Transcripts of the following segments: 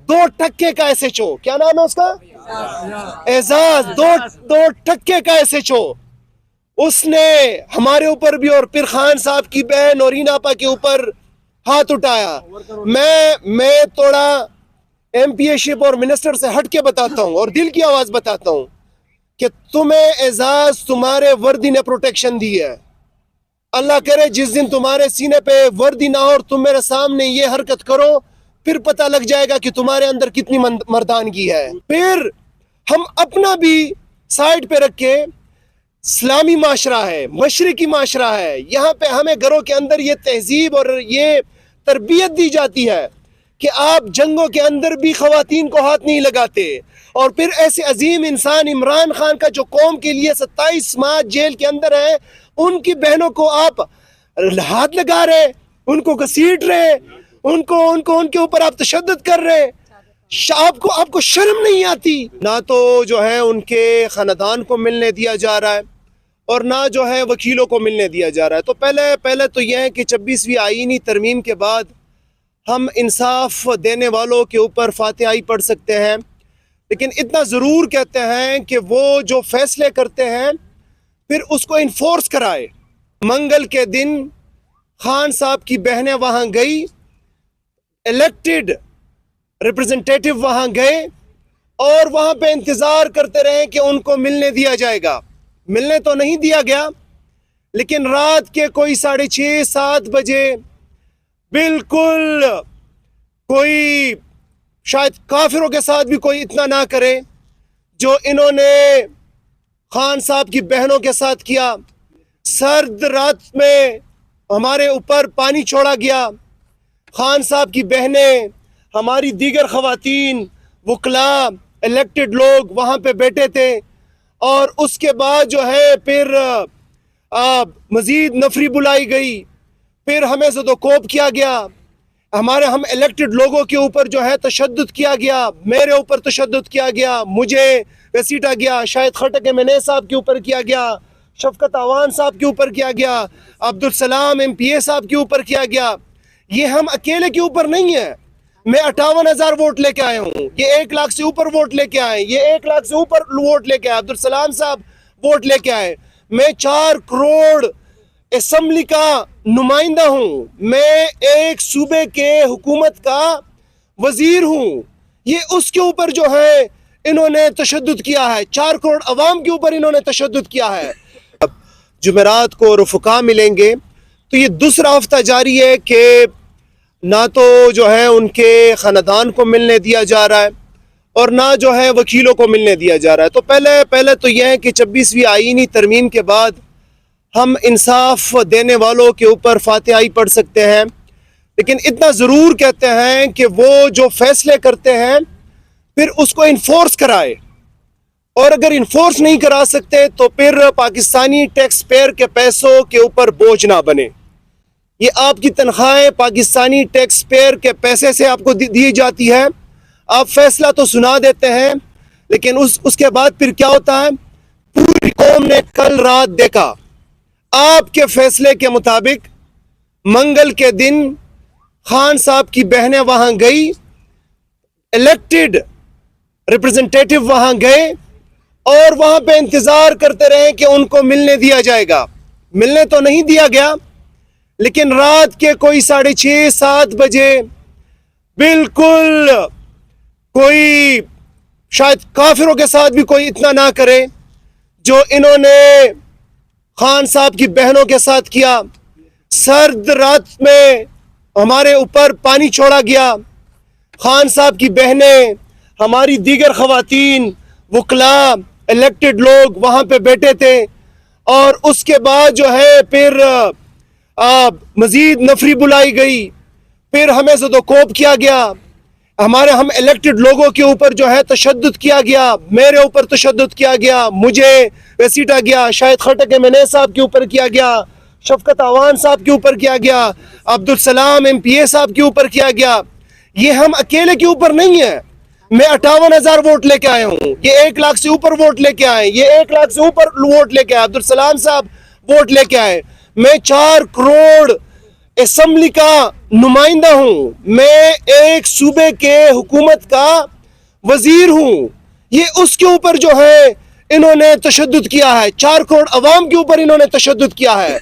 2% का SHO, क्या नाम है उसका, एजाज, 2% का SHO, उसने हमारे ऊपर भी और फिर खान साहब की बहन और रीनापा के ऊपर हाथ उठाया। मैं थोड़ा एमपीए और मिनिस्टर से हट के बताता हूँ और दिल की आवाज बताता हूँ कि तुम्हें एजाज तुम्हारे वर्दी ने प्रोटेक्शन दी है। अल्लाह करे जिस दिन तुम्हारे सीने पे वर्दी ना हो और तुम मेरे सामने ये हरकत करो, फिर पता लग जाएगा कि तुम्हारे अंदर कितनी मर्दानगी है। फिर हम अपना भी साइड पे रख के, इस्लामी माशरा है, मशरकी माशरा है, यहाँ पे हमें घरों के अंदर ये तहजीब और ये तरबियत दी जाती है कि आप जंगों के अंदर भी खवातीन को हाथ नहीं लगाते। और फिर ऐसे अजीम इंसान इमरान खान का जो कौम के लिए 27 माह जेल के अंदर है, उनकी बहनों को आप हाथ लगा रहे, उनको घसीट रहे, उनके ऊपर आप तशद्दुद कर रहे। आपको शर्म नहीं आती? ना तो जो है उनके खानदान को मिलने दिया जा रहा है और ना जो है वकीलों को मिलने दिया जा रहा है। तो पहले तो यह है कि 26वीं आईनी तरमीम के बाद हम इंसाफ देने वालों के ऊपर फातिहाई पढ़ सकते हैं, लेकिन इतना ज़रूर कहते हैं कि वो जो फैसले करते हैं फिर उसको इन्फोर्स कराए। मंगल के दिन खान साहब की बहनें वहाँ गई, इलेक्टेड रिप्रेजेंटेटिव वहाँ गए और वहाँ पे इंतज़ार करते रहे कि उनको मिलने दिया जाएगा। मिलने तो नहीं दिया गया, लेकिन रात के कोई 6:30-7 बजे बिल्कुल कोई, शायद काफिरों के साथ भी कोई इतना ना करे जो इन्होंने खान साहब की बहनों के साथ किया। सर्द रात में हमारे ऊपर पानी छोड़ा गया। खान साहब की बहनें, हमारी दीगर खवातीन, वकला, इलेक्टेड लोग वहाँ पे बैठे थे और उसके बाद जो है फिर मज़ीद नफरी बुलाई गई, फिर हमें ज़दोकोब किया गया, हम इलेक्टेड लोगों के ऊपर जो है तशद्दुद किया गया, मेरे ऊपर तशद्दुद किया गया, मुझे घसीटा गया, शायद खटक एमएनए साहब के ऊपर किया गया, शफकत आवान साहब के ऊपर किया गया, अब्दुल सलाम एमपीए साहब के ऊपर किया गया। ये हम अकेले के ऊपर नहीं है। मैं 58,000 वोट लेके आया हूँ, ये 1 लाख से ऊपर वोट लेके आए, ये 1 लाख से ऊपर वोट लेके आए, अब्दुल सलाम साहब वोट लेके आए। मैं 4 करोड़ असम्बली का नुमाइंदा हूँ, मैं एक सूबे के हुकूमत का वजीर हूँ। ये उसके ऊपर जो है इन्होंने तशद्दुद किया है, 4 करोड़ अवाम के ऊपर इन्होंने तशद्दुद किया है। अब जुमेरात को रफ़ुका मिलेंगे तो ये दूसरा हफ्ता जारी है कि ना तो जो है उनके ख़ानदान को मिलने दिया जा रहा है और ना जो है वकीलों को मिलने दिया जा रहा है। तो पहले तो यह है कि 26वीं आईनी तरमीम के बाद हम इंसाफ देने वालों के ऊपर फातिहाई पढ़ सकते हैं, लेकिन इतना ज़रूर कहते हैं कि वो जो फैसले करते हैं फिर उसको इन्फोर्स कराए, और अगर इन्फोर्स नहीं करा सकते तो फिर पाकिस्तानी टैक्स पेयर के पैसों के ऊपर बोझ ना बने। ये आपकी तनख्वाहें पाकिस्तानी टैक्स पेयर के पैसे से आपको दी जाती है। आप फैसला तो सुना देते हैं, लेकिन उसके बाद फिर क्या होता है? पूरी कौम ने कल रात देखा, आपके फैसले के मुताबिक मंगल के दिन खान साहब की बहनें वहां गई, इलेक्टेड रिप्रेजेंटेटिव वहां गए और वहां पे इंतजार करते रहे कि उनको मिलने दिया जाएगा। मिलने तो नहीं दिया गया, लेकिन रात के कोई 6:30-7 बजे बिल्कुल कोई, शायद काफिरों के साथ भी कोई इतना ना करे जो इन्होंने खान साहब की बहनों के साथ किया। सर्द रात में हमारे ऊपर पानी छोड़ा गया। खान साहब की बहनें, हमारी दीगर खवातीन, वकला, इलेक्टेड लोग वहाँ पे बैठे थे और उसके बाद जो है फिर मज़ीद नफरी बुलाई गई, फिर हमें ज़दोकोब किया गया, हम इलेक्टेड लोगों के ऊपर जो है तशद्दुद किया गया, मेरे ऊपर तशद्दुद किया गया, मुझे घसीटा गया, शायद खटक एमएनए साहब के ऊपर किया गया, शफकत आवान साहब के ऊपर किया गया, अब्दुल सलाम एमपीए साहब के ऊपर किया गया। ये हम अकेले के ऊपर नहीं है। मैं 58,000 वोट लेके आया हूँ, ये 1 लाख से ऊपर वोट लेके आए, ये 1 लाख से ऊपर वोट लेके आए, अब्दुल सलाम साहब वोट लेके आए। मैं 4 करोड़ اسمبلی کا نمائندہ ہوں، میں ایک صوبے کے حکومت کا وزیر ہوں. یہ اس کے اوپر جو ہے انہوں نے تشدد کیا ہے، 4 کروڑ عوام کے اوپر انہوں نے تشدد کیا ہے.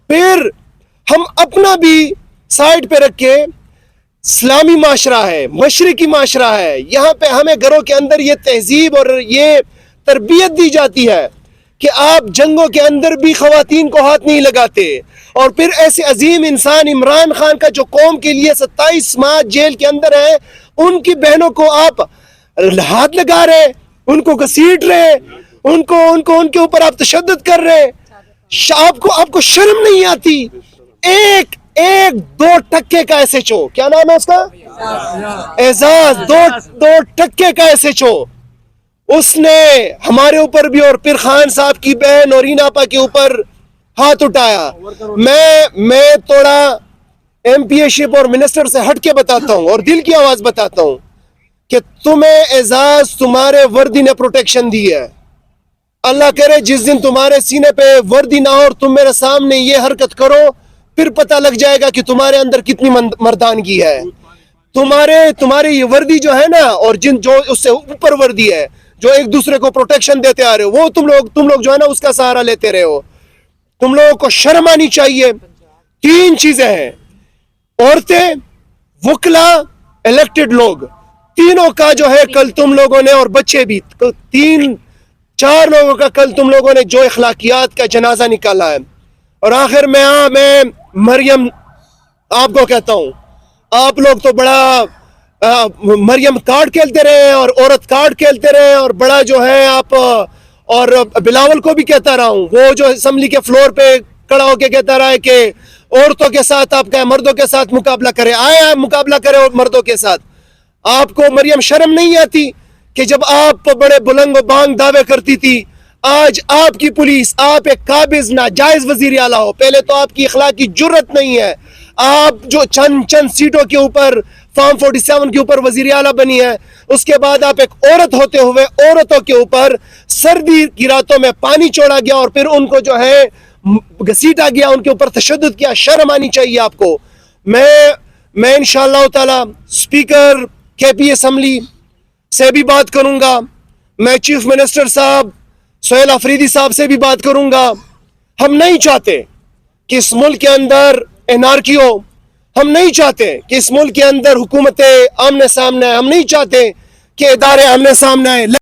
پھر ہم اپنا بھی سائڈ پہ رکھ کے اسلامی معاشرہ ہے، مشرقی معاشرہ ہے، یہاں پہ ہمیں گھروں کے اندر یہ تہذیب اور یہ تربیت دی جاتی ہے کہ آپ جنگوں کے اندر بھی خواتین کو ہاتھ نہیں لگاتے. اور پھر ایسے عظیم انسان عمران خان کا جو قوم کے لیے 27 ماہ جیل کے اندر ہے، ان کی بہنوں کو آپ ہاتھ لگا رہے، ان کو گھسیٹ رہے، ان کے اوپر آپ تشدد کر رہے. آپ کو شرم نہیں آتی؟ ایک 2 ٹکے کا ایس ایچ او، کیا نام ہے اس کا؟ اعزاز. 2 ٹکے کا ایس ایچ او، اس نے ہمارے اوپر بھی اور پھر خان صاحب کی بہن اور آپا کے اوپر ہاتھ اٹھایا. میں تھوڑا ایم پی اے شپ اور منسٹر سے ہٹ کے بتاتا ہوں اور دل کی آواز بتاتا ہوں کہ تمہیں اعزاز تمہارے وردی نے پروٹیکشن دی ہے. اللہ کرے جس دن تمہارے سینے پہ وردی نہ ہو اور تم میرے سامنے یہ حرکت کرو، پھر پتہ لگ جائے گا کہ تمہارے اندر کتنی مردانگی ہے. تمہارے یہ وردی جو ہے نا، اور جو اس سے اوپر وردی ہے، جو ایک دوسرے کو پروٹیکشن دیتے آ رہے ہو، وہ تم لوگ جو ہے نا اس کا سہارا لیتے رہے ہو. تم لوگوں کو شرم آنی چاہیے. 3 چیزیں ہیں: عورتیں، وکلا، الیکٹڈ لوگ. تینوں کا جو ہے کل تم لوگوں نے، اور بچے بھی، 4 لوگوں کا کل تم لوگوں نے جو اخلاقیات کا جنازہ نکالا ہے. اور آخر میں مریم آپ کو کہتا ہوں، آپ لوگ تو بڑا مریم کارڈ کھیلتے رہے اور عورت کارڈ کھیلتے رہے، اور بڑا جو ہے آپ، اور بلاول کو بھی کہتا رہا ہوں، وہ جو اسمبلی کے فلور پہ کھڑا ہو کے کہتا رہا ہے کہ عورتوں کے ساتھ آپ کا مردوں کے ساتھ مقابلہ کرے. آئے مقابلہ کرے مردوں کے ساتھ. آپ کو مریم شرم نہیں آتی کہ جب آپ بڑے بلند و بانگ دعوے کرتی تھی، آج آپ کی پولیس، آپ ایک قابض ناجائز وزیر اعلیٰ ہو. پہلے تو آپ کی اخلاقی جرت نہیں ہے. آپ جو چند سیٹوں کے اوپر، فارم 47 کے اوپر وزیر اعلیٰ بنی ہے، اس کے بعد آپ ایک عورت ہوتے ہوئے عورتوں کے اوپر سردی کی راتوں میں پانی چھوڑا گیا اور پھر ان کو جو ہے گھسیٹا گیا، ان کے اوپر تشدد کیا. شرم آنی چاہیے آپ کو. میں انشاءاللہ تعالی اسپیکر کے پی اسمبلی سے بھی بات کروں گا. میں چیف منسٹر صاحب سہیل آفریدی صاحب سے بھی بات کروں گا. ہم نہیں چاہتے کہ اس ملک کے اندر انارکی ہو. ہم نہیں چاہتے کہ اس ملک کے اندر حکومتیں آمنے سامنے آئے. ہم نہیں چاہتے کہ ادارے آمنے سامنے آئے.